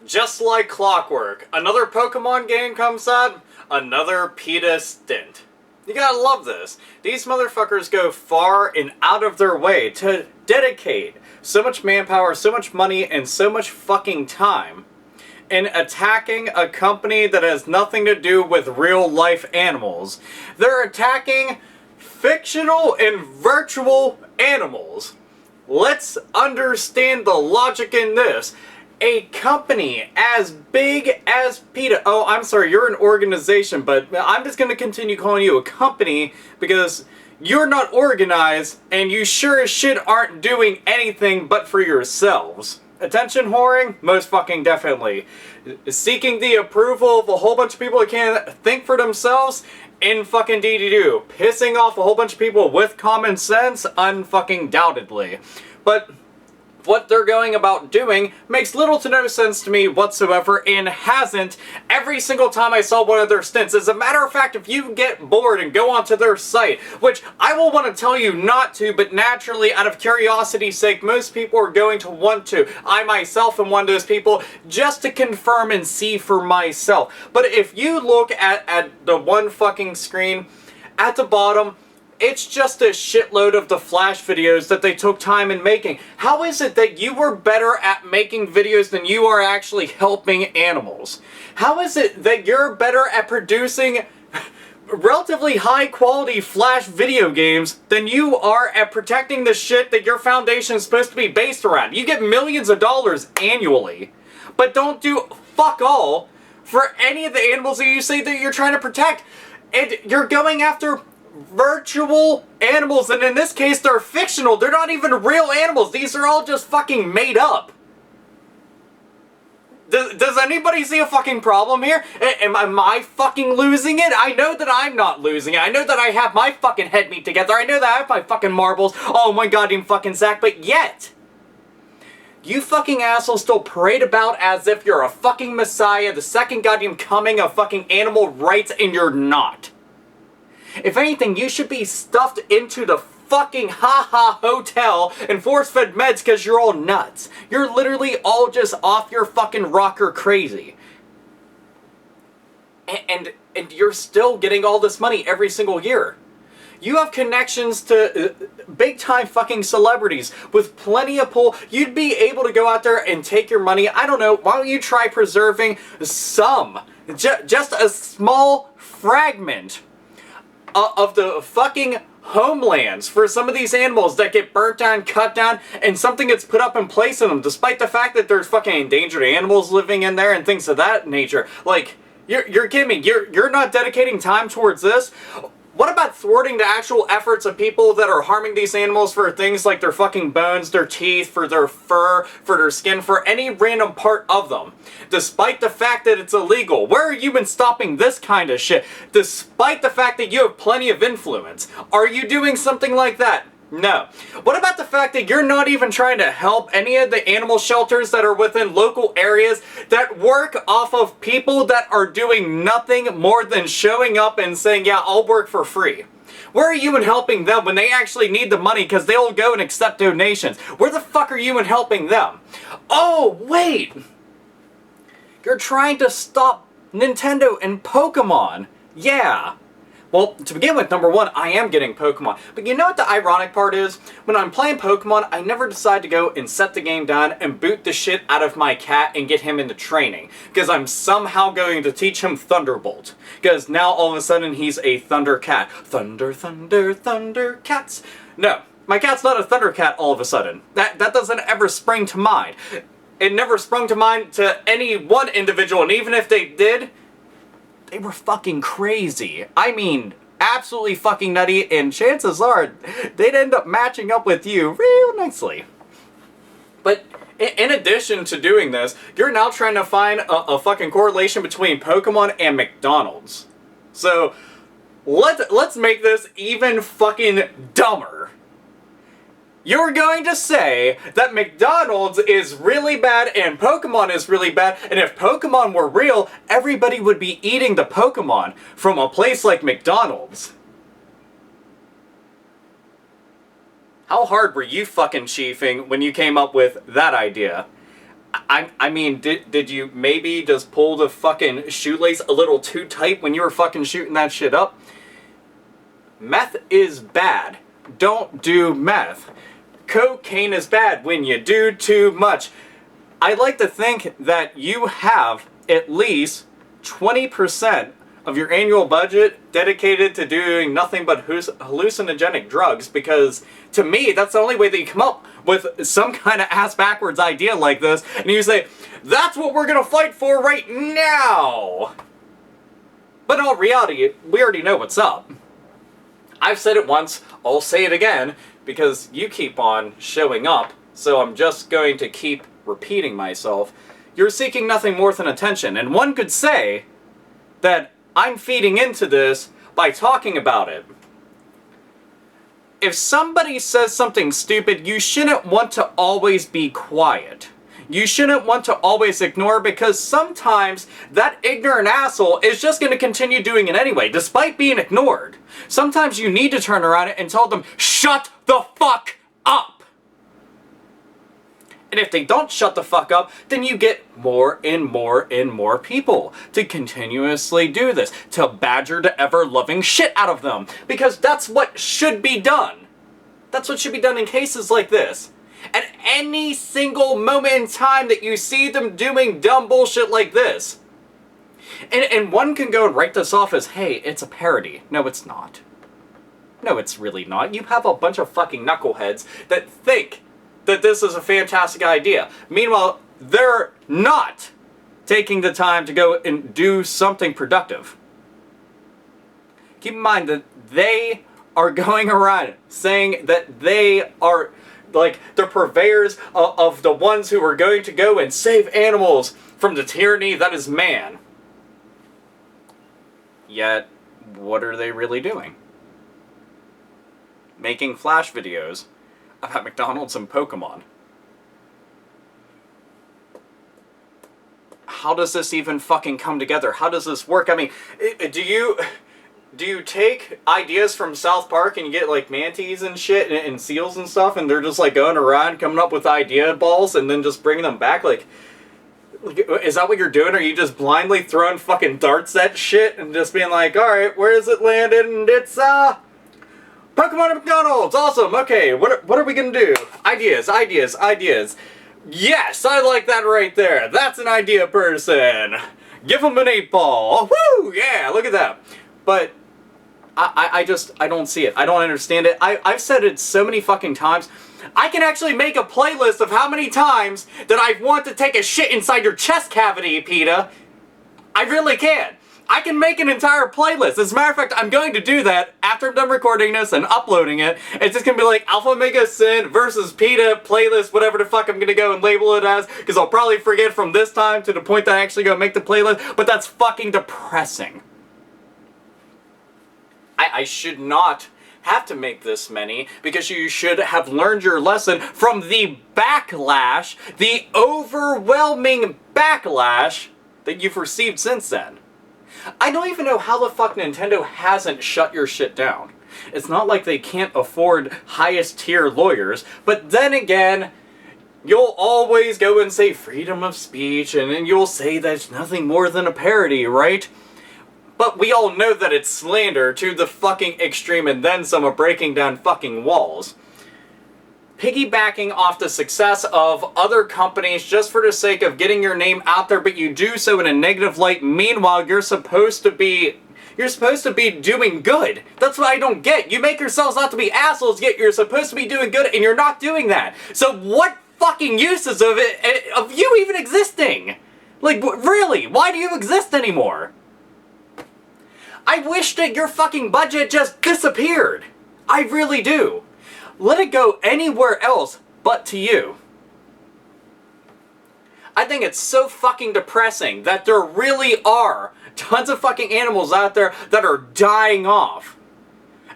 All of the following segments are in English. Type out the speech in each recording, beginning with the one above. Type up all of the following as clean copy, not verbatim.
Just like clockwork, another Pokemon game comes out, another Peta stint. You gotta love this. These motherfuckers go far and out of their way to dedicate so much manpower, so much money, and so much fucking time in attacking a company that has nothing to do with real life animals. They're attacking fictional and virtual animals. Let's understand the logic in this. A company as big as PETA... Oh, I'm sorry, you're an organization, but I'm just going to continue calling you a company because you're not organized and you sure as shit aren't doing anything but for yourselves. Attention whoring? Most fucking definitely. Seeking the approval of a whole bunch of people that can't think for themselves? In fucking do. Pissing off a whole bunch of people with common sense? Unfucking doubtedly. But what they're going about doing makes little to no sense to me whatsoever, and hasn't every single time I saw one of their stints. As a matter of fact, if you get bored and go onto their site, which I will want to tell you not to, but naturally, out of curiosity's sake, most people are going to want to. I myself am one of those people, just to confirm and see for myself. But if you look at the one fucking screen, at the bottom, it's just a shitload of the Flash videos that they took time in making. How is it that you were better at making videos than you are actually helping animals? How is it that you're better at producing relatively high quality Flash video games than you are at protecting the shit that your foundation is supposed to be based around? You get millions of dollars annually, but don't do fuck all for any of the animals that you say that you're trying to protect. And you're going after virtual animals, and in this case they're fictional. They're not even real animals. These are all just fucking made up. Does anybody see a fucking problem here? Am I fucking losing it? I know that I'm not losing it. I know that I have my fucking head meat together. I know that I have my fucking marbles all in one goddamn fucking sack, but yet you fucking assholes still parade about as if you're a fucking messiah, the second goddamn coming of fucking animal rights, and you're not. If anything, you should be stuffed into the fucking ha-ha hotel and force-fed meds because you're all nuts. You're literally all just off your fucking rocker crazy. And you're still getting all this money every single year. You have connections to big-time fucking celebrities with plenty of pull. You'd be able to go out there and take your money. I don't know, why don't you try preserving some, just a small fragment of the fucking homelands for some of these animals that get burnt down, cut down, and something gets put up in place of them, despite the fact that there's fucking endangered animals living in there and things of that nature. Like, you're kidding me. You're not dedicating time towards this? What about thwarting the actual efforts of people that are harming these animals for things like their fucking bones, their teeth, for their fur, for their skin, for any random part of them? Despite the fact that it's illegal. Where are you in stopping this kind of shit? Despite the fact that you have plenty of influence. Are you doing something like that? No. What about the fact that you're not even trying to help any of the animal shelters that are within local areas that work off of people that are doing nothing more than showing up and saying, yeah, I'll work for free? Where are you in helping them when they actually need the money because they'll go and accept donations? Where the fuck are you in helping them? Oh, wait! You're trying to stop Nintendo and Pokemon. Yeah. Well, to begin with, number one, I am getting Pokemon. But you know what the ironic part is? When I'm playing Pokemon, I never decide to go and set the game down and boot the shit out of my cat and get him into training. Because I'm somehow going to teach him Thunderbolt. Because now all of a sudden he's a Thunder Cat. Thunder, thunder, thunder cats. No, my cat's not a Thunder Cat all of a sudden. That doesn't ever spring to mind. It never sprung to mind to any one individual, and even if they did, they were fucking crazy. I mean, absolutely fucking nutty, and chances are they'd end up matching up with you real nicely. But in addition to doing this, you're now trying to find a fucking correlation between Pokemon and McDonald's. So, let's make this even fucking dumber. You're going to say that McDonald's is really bad and Pokemon is really bad, and if Pokemon were real, everybody would be eating the Pokemon from a place like McDonald's. How hard were you fucking chiefing when you came up with that idea? I mean, did you maybe just pull the fucking shoelace a little too tight when you were fucking shooting that shit up? Meth is bad. Don't do meth. Cocaine is bad when you do too much. I like to think that you have at least 20% of your annual budget dedicated to doing nothing but hallucinogenic drugs, because to me, that's the only way that you come up with some kind of ass-backwards idea like this, and you say, that's what we're gonna fight for right now! But in all reality, we already know what's up. I've said it once, I'll say it again, because you keep on showing up, so I'm just going to keep repeating myself. You're seeking nothing more than attention, and one could say that I'm feeding into this by talking about it. If somebody says something stupid, you shouldn't want to always be quiet. You shouldn't want to always ignore, because sometimes that ignorant asshole is just going to continue doing it anyway, despite being ignored. Sometimes you need to turn around and tell them, shut the fuck up! And if they don't shut the fuck up, then you get more and more and more people to continuously do this, to badger the ever-loving shit out of them. Because that's what should be done. That's what should be done in cases like this. At any single moment in time that you see them doing dumb bullshit like this. And one can go and write this off as, hey, it's a parody. No, it's not. No, it's really not. You have a bunch of fucking knuckleheads that think that this is a fantastic idea. Meanwhile, they're not taking the time to go and do something productive. Keep in mind that they are going around saying that they are like the purveyors of the ones who are going to go and save animals from the tyranny that is man. Yet, what are they really doing? Making flash videos about McDonald's and Pokemon. How does this even fucking come together? How does this work? I mean, do you take ideas from South Park and you get like manatees and shit and seals and stuff, and they're just like going around coming up with idea balls and then just bringing them back? Like, is that what you're doing? Are you just blindly throwing fucking darts at shit and just being like, alright, where is it landed? And it's, Pokemon and McDonald's! Awesome! Okay, what are we gonna do? Ideas, ideas, ideas. Yes, I like that right there. That's an idea person. Give them an 8-ball. Woo! Yeah, look at that. But I don't see it. I don't understand it. I've said it so many fucking times. I can actually make a playlist of how many times that I want to take a shit inside your chest cavity, Peta. I really can. I can make an entire playlist. As a matter of fact, I'm going to do that after I'm done recording this and uploading it. It's just going to be like AlphaOmegaSin versus Peta playlist, whatever the fuck I'm going to go and label it as, because I'll probably forget from this time to the point that I actually go make the playlist, but that's fucking depressing. I should not have to make this many, because you should have learned your lesson from the backlash, the overwhelming backlash that you've received since then. I don't even know how the fuck Nintendo hasn't shut your shit down. It's not like they can't afford highest tier lawyers, but then again, you'll always go and say freedom of speech, and then you'll say that's nothing more than a parody, right? But we all know that it's slander to the fucking extreme, and then some of breaking down fucking walls. Piggybacking off the success of other companies just for the sake of getting your name out there, but you do so in a negative light. Meanwhile, you're supposed to be doing good. That's what I don't get. You make yourselves out to be assholes, yet you're supposed to be doing good, and you're not doing that. So what fucking use is of you even existing? Like, really? Why do you exist anymore? I wish that your fucking budget just disappeared. I really do. Let it go anywhere else but to you. I think it's so fucking depressing that there really are tons of fucking animals out there that are dying off.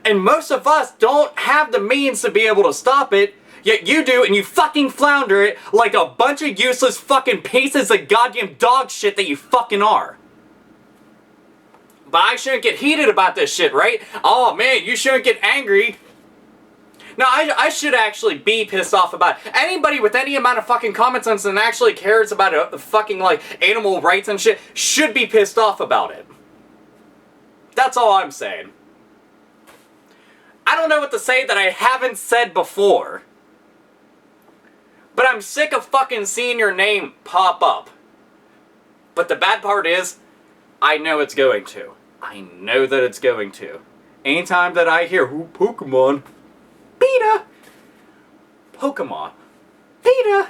And most of us don't have the means to be able to stop it, yet you do, and you fucking flounder it like a bunch of useless fucking pieces of goddamn dog shit that you fucking are. But I shouldn't get heated about this shit, right? Oh man, you shouldn't get angry. No, I should actually be pissed off about it. Anybody with any amount of fucking common sense and actually cares about fucking, like, animal rights and shit should be pissed off about it. That's all I'm saying. I don't know what to say that I haven't said before. But I'm sick of fucking seeing your name pop up. But the bad part is, I know it's going to. I know that it's going to. Anytime that I hear, ooh, Pokemon, Peta, Pokemon, Peta.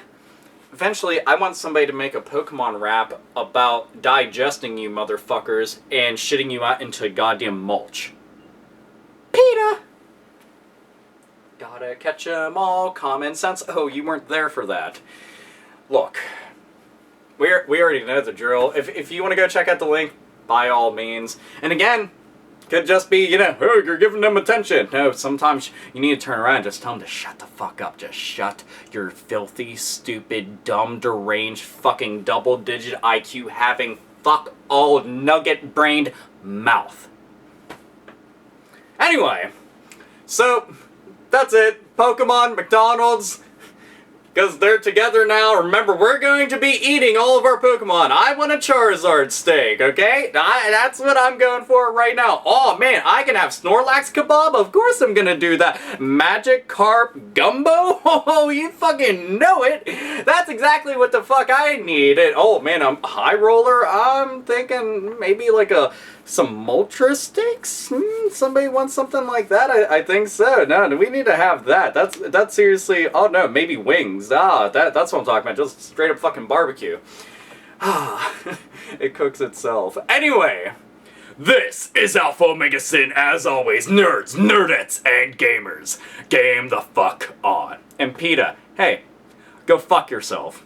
Eventually, I want somebody to make a Pokemon rap about digesting you motherfuckers and shitting you out into goddamn mulch. Peta! Gotta catch 'em all, common sense. Oh, you weren't there for that. Look, we already know the drill. If you want to go check out the link, by all means. And again, could just be, you know, oh, you're giving them attention. No, sometimes you need to turn around and just tell them to shut the fuck up. Just shut your filthy, stupid, dumb, deranged, fucking double-digit IQ having fuck all nugget-brained mouth. Anyway, so that's it. Pokemon, McDonald's, because they're together now. Remember, we're going to be eating all of our Pokemon. I want a Charizard steak, okay? That's what I'm going for right now. Oh, man, I can have Snorlax kebab? Of course I'm gonna do that. Magikarp gumbo? Oh, you fucking know it. That's exactly what the fuck I need. And, oh, man, High Roller, I'm thinking maybe like some Moltres sticks? Somebody wants something like that? I think so. No, we need to have that. That's seriously, oh no, maybe wings. That's what I'm talking about. Just straight up fucking barbecue. It cooks itself. Anyway, this is AlphaOmegaSin, as always. Nerds, nerdettes, and gamers. Game the fuck on. And Peta, hey, go fuck yourself.